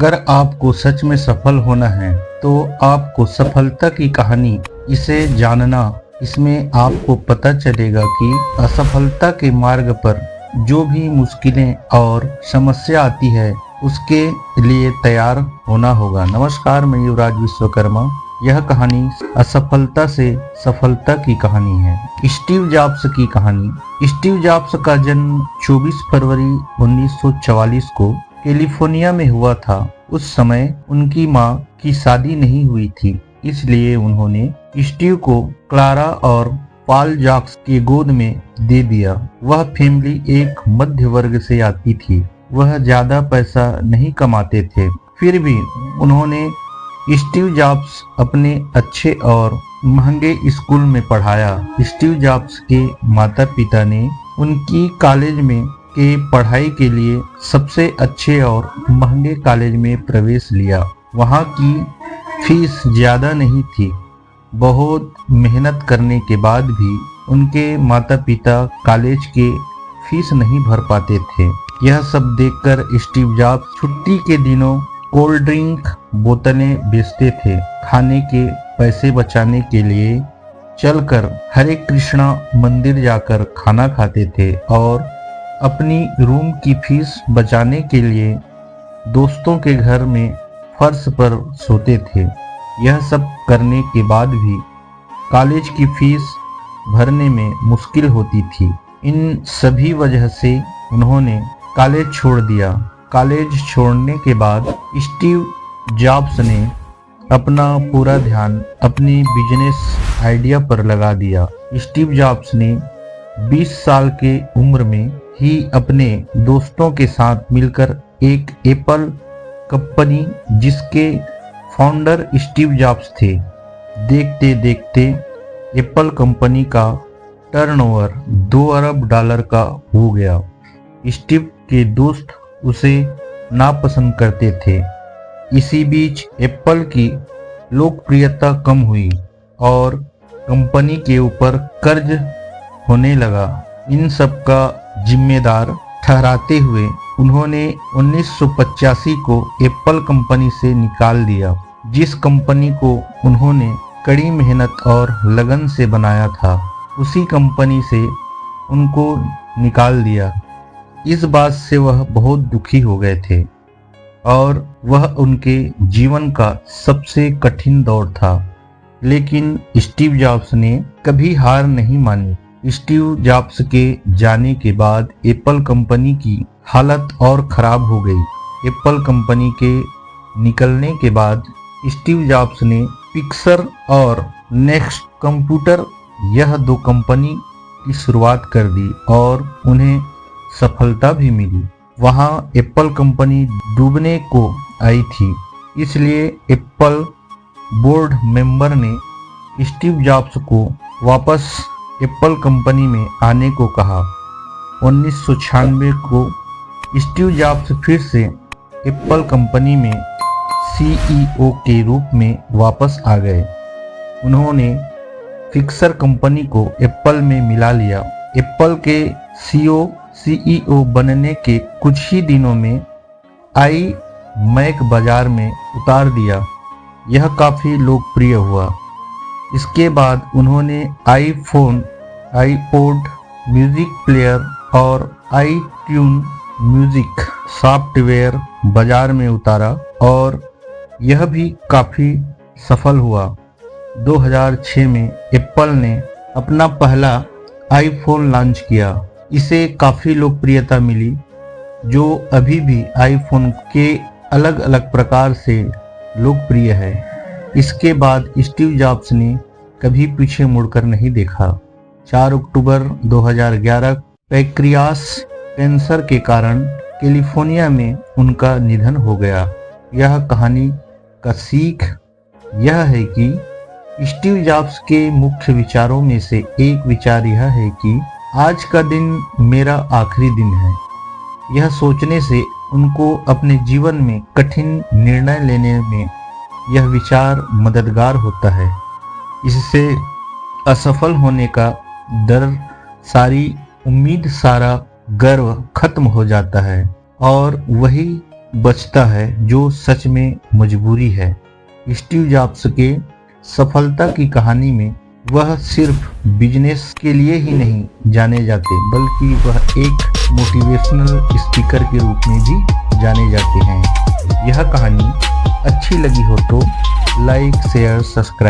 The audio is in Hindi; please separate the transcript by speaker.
Speaker 1: अगर आपको सच में सफल होना है तो आपको सफलता की कहानी इसे जानना, इसमें आपको पता चलेगा कि असफलता के मार्ग पर जो भी मुश्किलें और समस्या आती है उसके लिए तैयार होना होगा। नमस्कार, मैं युवराज विश्वकर्मा। यह कहानी असफलता से सफलता की कहानी है। स्टीव जॉब्स की कहानी। स्टीव जॉब्स का जन्म 24 फरवरी 1944 को कैलिफोर्निया में हुआ था। उस समय उनकी मां की शादी नहीं हुई थी, इसलिए उन्होंने स्टीव को क्लारा और पॉल जॉब्स के गोद में दे दिया। वह फैमिली एक मध्य वर्ग से आती थी। वह ज्यादा पैसा नहीं कमाते थे, फिर भी उन्होंने स्टीव जॉब्स अपने अच्छे और महंगे स्कूल में पढ़ाया। स्टीव जॉब्स के माता पिता ने उनकी कॉलेज में के पढ़ाई के लिए सबसे अच्छे और महंगे कॉलेज में प्रवेश लिया। वहाँ की फीस ज्यादा नहीं थी। बहुत मेहनत करने के बाद भी उनके माता पिता कॉलेज के फीस नहीं भर पाते थे। यह सब देखकर स्टीव जॉब्स छुट्टी के दिनों कोल्ड ड्रिंक बोतलें बेचते थे। खाने के पैसे बचाने के लिए चलकर हरे कृष्णा मंदिर जाकर खाना खाते थे और अपनी रूम की फीस बचाने के लिए दोस्तों के घर में फर्श पर सोते थे। यह सब करने के बाद भी कॉलेज की फीस भरने में मुश्किल होती थी। इन सभी वजह से उन्होंने कॉलेज छोड़ दिया। कॉलेज छोड़ने के बाद स्टीव जॉब्स ने अपना पूरा ध्यान अपनी बिजनेस आइडिया पर लगा दिया। स्टीव जॉब्स ने 20 साल के उम्र में ही अपने दोस्तों के साथ मिलकर एक एप्पल कंपनी, जिसके फाउंडर स्टीव जॉब्स थे, देखते देखते एप्पल कंपनी का टर्नओवर $2 अरब का हो गया। स्टीव के दोस्त उसे नापसंद करते थे। इसी बीच एप्पल की लोकप्रियता कम हुई और कंपनी के ऊपर कर्ज होने लगा। इन सब का जिम्मेदार ठहराते हुए उन्होंने 1985 को एप्पल कंपनी से निकाल दिया, जिस कंपनी को उन्होंने कड़ी मेहनत और लगन से बनाया था। उसी कंपनी से उनको निकाल दिया। इस बात से वह बहुत दुखी हो गए थे और वह उनके जीवन का सबसे कठिन दौर था। लेकिन स्टीव जॉब्स ने कभी हार नहीं मानी। स्टीव जॉब्स के जाने के बाद एप्पल कंपनी की हालत और खराब हो गई। एप्पल कंपनी के निकलने के बाद स्टीव जॉब्स ने पिक्सर और नेक्स्ट कंप्यूटर, यह 2 कंपनी की शुरुआत कर दी और उन्हें सफलता भी मिली। वहां एप्पल कंपनी डूबने को आई थी, इसलिए एप्पल बोर्ड मेंबर ने स्टीव जॉब्स को वापस एप्पल कंपनी में आने को कहा। 1996 को स्टीव जॉब्स फिर से एप्पल कंपनी में सीईओ के रूप में वापस आ गए। उन्होंने पिक्सर कंपनी को एप्पल में मिला लिया। एप्पल के सीईओ बनने के कुछ ही दिनों में आई मैक बाजार में उतार दिया। यह काफी लोकप्रिय हुआ। इसके बाद उन्होंने आईफोन, आईपॉड म्यूजिक प्लेयर और आईट्यून म्यूजिक सॉफ्टवेयर बाजार में उतारा और यह भी काफी सफल हुआ। 2006 में एप्पल ने अपना पहला आईफोन लॉन्च किया। इसे काफी लोकप्रियता मिली, जो अभी भी आईफोन के अलग अलग प्रकार से लोकप्रिय है। इसके बाद स्टीव जॉब्स ने कभी पीछे मुड़कर नहीं देखा। 4 अक्टूबर 2011 पैंक्रियास कैंसर के कारण कैलिफोर्निया में उनका निधन हो गया। यह कहानी का सीख यह है कि स्टीव जॉब्स के मुख्य विचारों में से एक विचार यह है कि आज का दिन मेरा आखिरी दिन है। यह सोचने से उनको अपने जीवन में कठिन निर्णय लेने में यह विचार मददगार होता है। इससे असफल होने का डर, सारी उम्मीद, सारा गर्व खत्म हो जाता है और वही बचता है जो सच में मजबूरी है। स्टीव जॉब्स के सफलता की कहानी में वह सिर्फ बिजनेस के लिए ही नहीं जाने जाते, बल्कि वह एक मोटिवेशनल स्पीकर के रूप में भी जाने जाते हैं। यह कहानी अच्छी लगी हो तो लाइक, शेयर, सब्सक्राइब